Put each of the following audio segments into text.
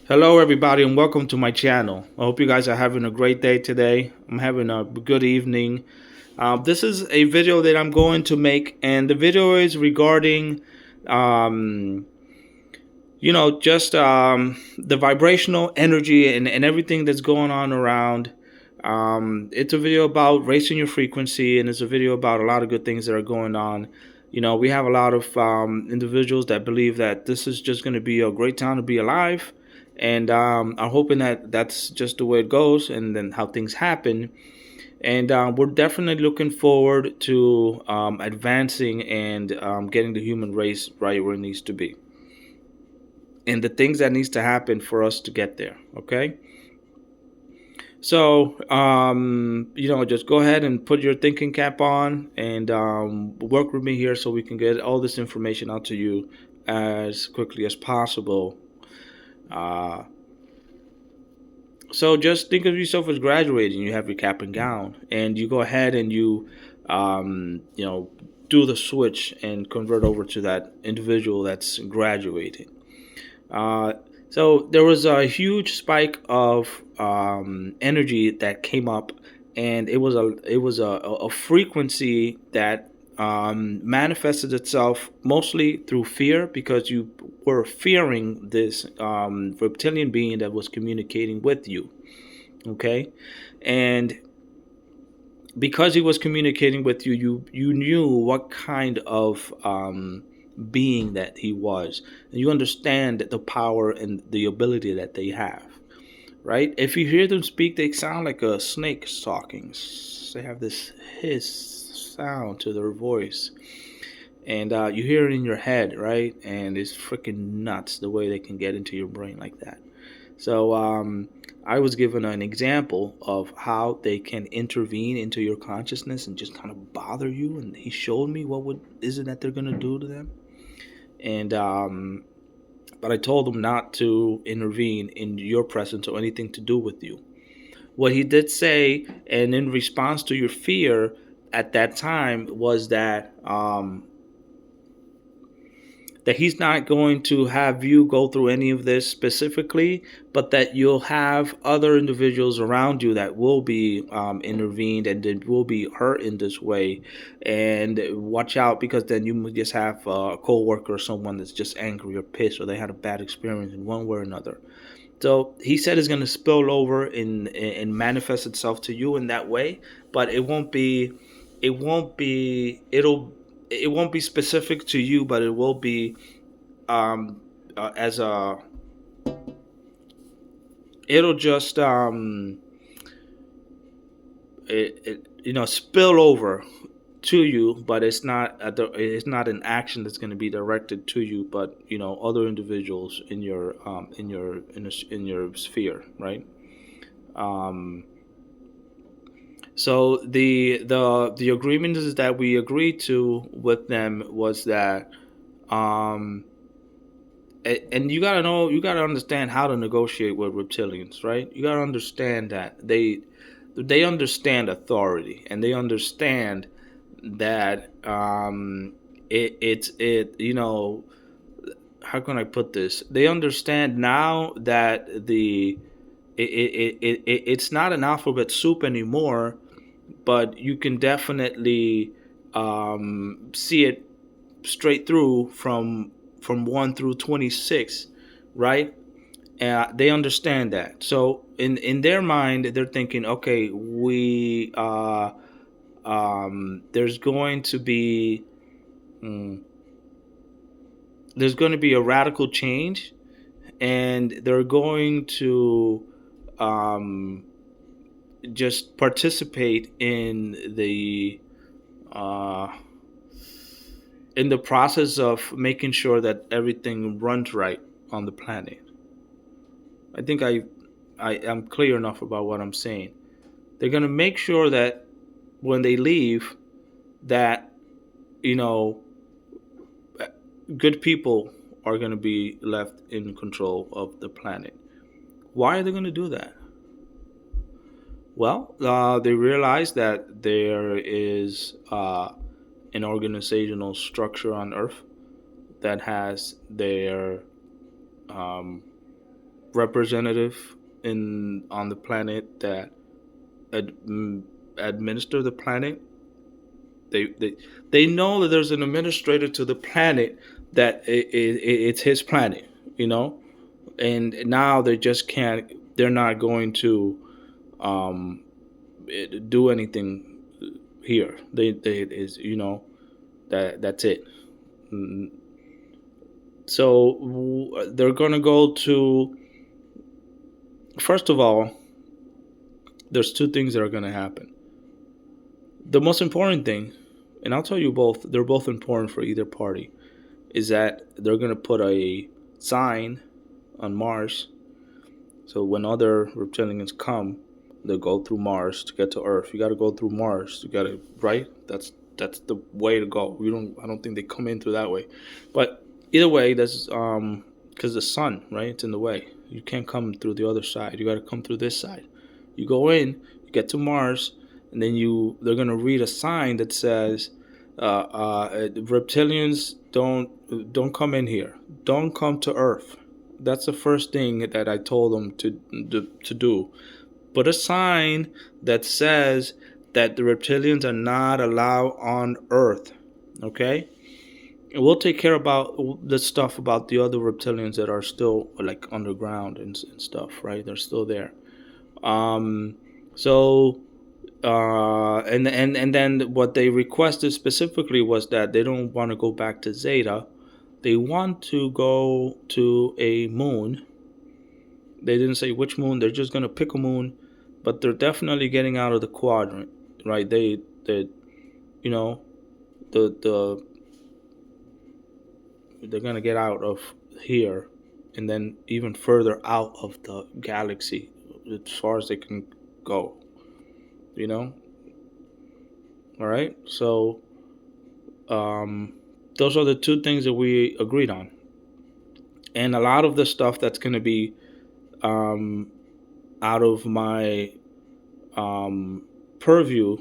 Hello, everybody, and welcome to my channel. I hope you guys are having a great day today. I'm having a good evening. This is a video that I'm going to make, and the video is regarding, um, just the vibrational energy and everything that's going on around. It's a video about raising your frequency, and it's a video about a lot of good things that are going on. We have a lot of individuals that believe that this is just going to be a great time to be alive, and I'm hoping that that's just the way it goes, and then how things happen. And we're definitely looking forward to advancing and getting the human race right where it needs to be, and the things that needs to happen for us to get there. Okay. So, just go ahead and put your thinking cap on and work with me here so we can get all this information out to you as quickly as possible. Uh, so just think of yourself as graduating. You have your cap and gown, and you go ahead and you do the switch and convert over to that individual that's graduating. Uh, so there was a huge spike of energy that came up, and it was a frequency that manifested itself mostly through fear because you were fearing this reptilian being that was communicating with you. Okay, and because he was communicating with you, you knew what kind of being that he was, and you understand the power and the ability that they have. Right? If you hear them speak, they sound like a snake talking. They have this hiss sound to their voice, and you hear it in your head, right? And it's freaking nuts the way they can get into your brain like that. So I was given an example of how they can intervene into your consciousness and just kind of bother you. And he showed me what would is it that they're gonna do to them. And but I told him not to intervene in your presence or anything to do with you. What he did say, and in response to your fear at that time, was that he's not going to have you go through any of this specifically, but that you'll have other individuals around you that will be intervened and that will be hurt in this way. And watch out, because then you might just have a coworker or someone that's just angry or pissed, or they had a bad experience in one way or another. So he said it's going to spill over and manifest itself to you in that way, but it won't be specific to you, but it will be as a it'll just spill over to you, but it's not an action that's going to be directed to you, but other individuals in your sphere, right? um so the agreement is that we agreed to with them was that um and you gotta understand how to negotiate with reptilians, right? You gotta understand that they understand authority, and they understand that how can I put this? They understand now that it's not an alphabet soup anymore, but you can definitely see it straight through from 1 through 26, right? They understand that. So in their mind, they're thinking, okay, we there's going to be mm, there's going to be a radical change, and they're going to um, just participate uh, in the process of making sure that everything runs right on the planet. I think I am clear enough about what I'm saying. They're gonna make sure that when they leave, that you know, good people are gonna be left in control of the planet. Why are they gonna do that? Well, they realize that there is an organizational structure on Earth that has their um, representative in on the planet that ad, administer the planet. They, they they know that there's an administrator to the planet that it's his planet, you know, and now they just can't. They're not going to um, do anything here. They is that's it. Mm, So they're gonna go to. First of all, there's two things that are gonna happen. The most important thing, and I'll tell you both. They're both important for either party. Is that they're gonna put a sign on Mars. So when other reptilians come, they go through Mars to get to Earth. You got to go through Mars. You got to right. That's the way to go. You don't. I don't think they come in through that way. But either way, that's because the sun, right? It's in the way. You can't come through the other side. You got to come through this side. You go in. You get to Mars, and then they're gonna read a sign that says, "Reptilians don't come in here. Don't come to Earth." That's the first thing that I told them to do. Put a sign that says that the reptilians are not allowed on Earth. Okay? And we'll take care about the stuff about the other reptilians that are still like underground and stuff, right? They're still there. Um, so and then what they requested specifically was that they don't want to go back to Zeta. They want to go to a moon. They didn't say which moon. They're just gonna pick a moon, but they're definitely getting out of the quadrant, right? They you know the they're gonna get out of here, and then even further out of the galaxy as far as they can go. You know, all right. So um, those are the two things that we agreed on, and a lot of the stuff that's gonna be um, out of my um, purview.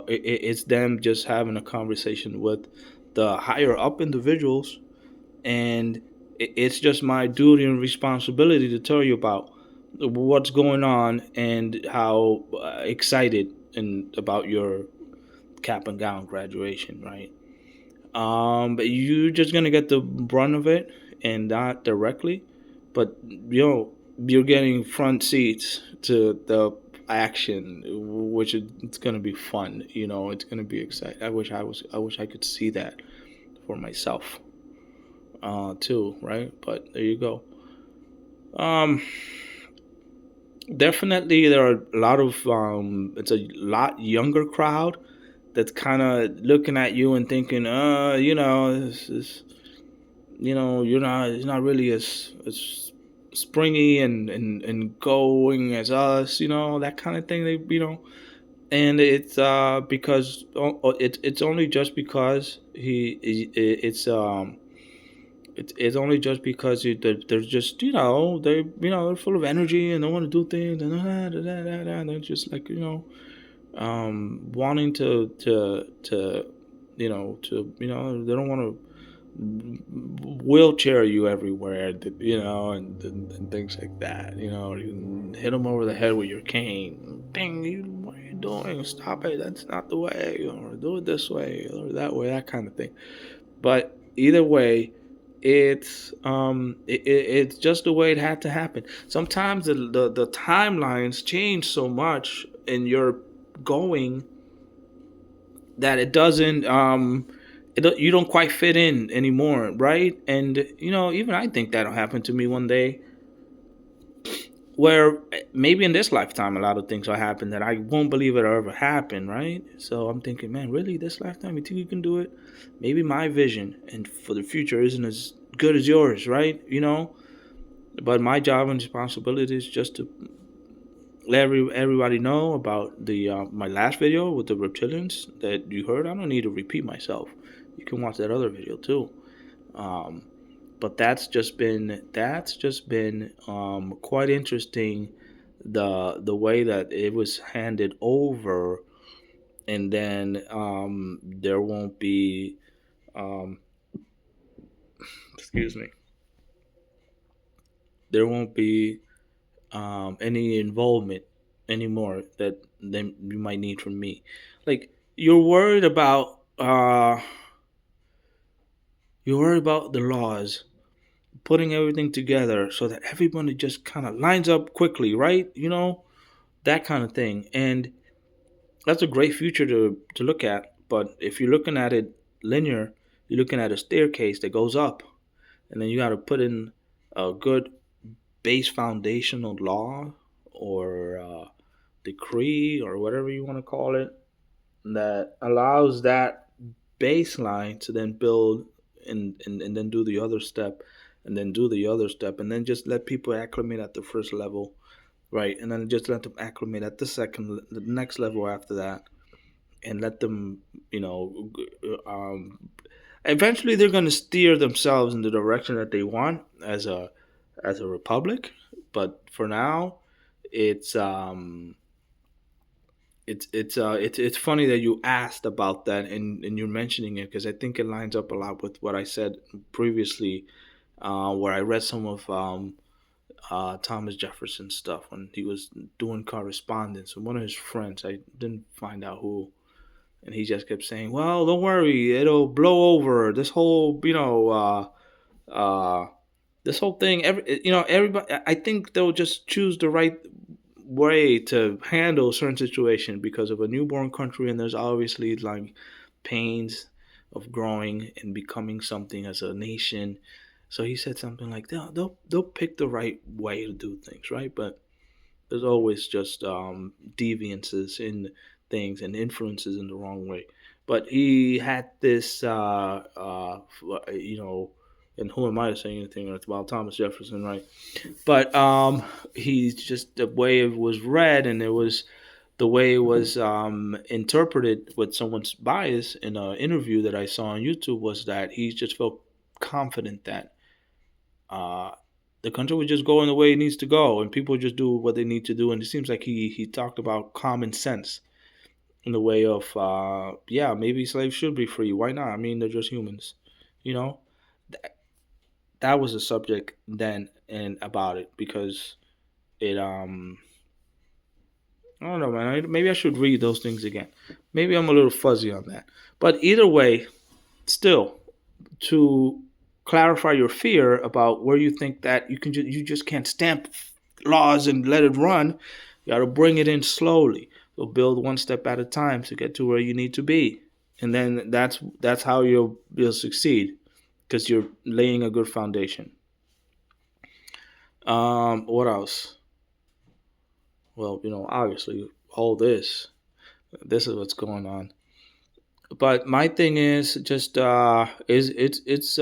It's them just having a conversation with the higher up individuals, and it's just my duty and responsibility to tell you about what's going on and how excited and about your cap and gown graduation, right? But you're just gonna get the brunt of it, and not directly, but you're getting front seats to the action, which is it's gonna be fun. It's gonna be exciting. I wish I could see that for myself, too, right? But there you go. Um, Definitely there are a lot of it's a lot younger crowd that's kind of looking at you and thinking, this is you're not really as springy and going as us, that kind of thing. And it's because it's only just because it's only just because they're just they're full of energy and they want to do things and they're just like wanting they don't want to wheelchair you everywhere, and things like that. You hit them over the head with your cane. Ding! What are you doing? Stop it! That's not the way. Or do it this way or that way. That kind of thing. But either way, it's just the way it had to happen. Sometimes the timelines change so much in your going that it doesn't you don't quite fit in anymore, right? And even I think that'll happen to me one day, where maybe in this lifetime a lot of things will happen that I won't believe it'll ever happen, right? So I'm thinking, man, really, this lifetime you think you can do it? Maybe my vision and for the future isn't as good as yours, right? But my job and responsibility is just to let everybody know about the my last video with the reptilians that you heard. I don't need to repeat myself. You can watch that other video too. Um, but that's just been quite interesting. The way that it was handed over, and then there won't be um, excuse me. there won't be any involvement anymore that then you might need from me. Like you're worried about the laws, putting everything together so that everybody just kind of lines up quickly, right? That kind of thing. And that's a great future to look at. But if you're looking at it linear, you're looking at a staircase that goes up, and then you got to put in a good base foundational law or decree or whatever you want to call it that allows that baseline to then build and then do the other step and then do the other step and then just let people acclimate at the first level, right? And then just let them acclimate at the next level after that, and let them, eventually they're going to steer themselves in the direction that they want as a republic. But for now, it's it's funny that you asked about that, and you're mentioning it because I think it lines up a lot with what I said previously, where I read some of Thomas Jefferson's stuff when he was doing correspondence with one of his friends. I didn't find out who, and he just kept saying, "Well, don't worry, it'll blow over. This whole, uh, this whole thing. Everybody. I think they'll just choose the right way to handle a certain situation because of a newborn country, and there's obviously like pains of growing and becoming something as a nation." So he said something like, "They'll pick the right way to do things, right? But there's always just deviances in things and influences in the wrong way." But he had this, and who am I to say anything about Thomas Jefferson, right? But he's just the way it was read, and it was the way it was interpreted with someone's bias in an interview that I saw on YouTube was that he just felt confident that uh, the country would just go in the way it needs to go, and people just do what they need to do. And it seems like he talked about common sense in the way of, yeah, maybe slaves should be free. Why not? I mean, they're just humans, you know. Th- that was the subject then and about it because it I don't know, man. Maybe I should read those things again. Maybe I'm a little fuzzy on that. But either way, still, to clarify your fear about where you think that you just can't stamp laws and let it run. You got to bring it in slowly. So build one step at a time to get to where you need to be, and then that's how you'll succeed because you're laying a good foundation. What else? Well, obviously all this is what's going on. But my thing is just is it's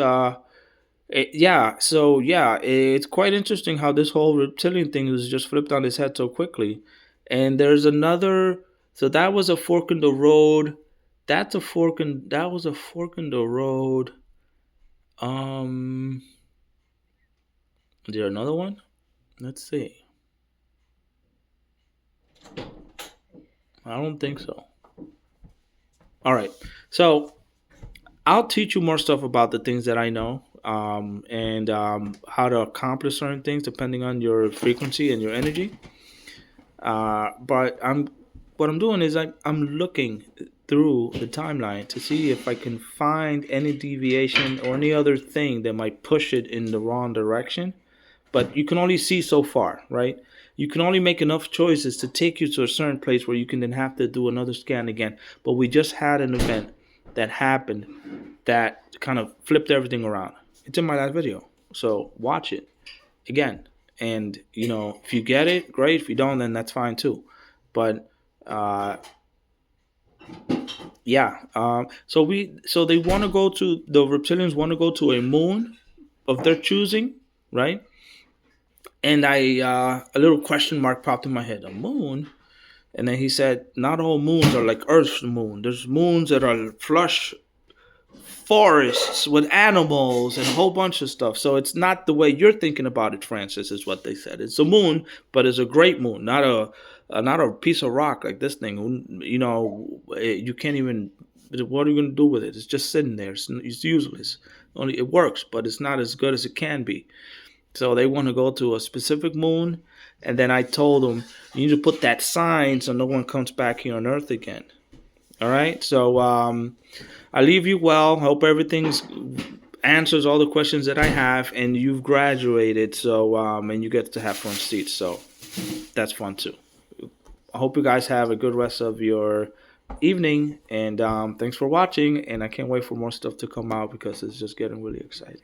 yeah, so yeah, it's quite interesting how this whole reptilian thing was just flipped on its head so quickly. And there's another, so that was a fork in the road. That was a fork in the road. Um, is there another one? Let's see. I don't think so. All right. So I'll teach you more stuff about the things that I know, and how to accomplish certain things depending on your frequency and your energy. But what I'm doing is I'm looking through the timeline to see if I can find any deviation or any other thing that might push it in the wrong direction. But you can only see so far, right? You can only make enough choices to take you to a certain place where you can then have to do another scan again. But we just had an event that happened that kind of flipped everything around. It's in my last video, so watch it again. And if you get it, great. If you don't, then that's fine too. But uh, yeah, so they want to go to the reptilians want to go to a moon of their choosing, right? And a little question mark popped in my head. A moon? And then he said, not all moons are like Earth's moon. There's moons that are flush forests with animals and a whole bunch of stuff. So it's not the way you're thinking about it, Francis, is what they said. It's a moon, but it's a great moon, not a piece of rock like this thing. You can't even. What are you going to do with it? It's just sitting there. It's useless. Only it works, but it's not as good as it can be. So they want to go to a specific moon, and then I told them you need to put that sign so no one comes back here on Earth again. All right. So I leave you well. Hope everything's answers all the questions that I have, and you've graduated. So and you get to have front seats. So that's fun too. I hope you guys have a good rest of your evening, and thanks for watching. And I can't wait for more stuff to come out because it's just getting really exciting.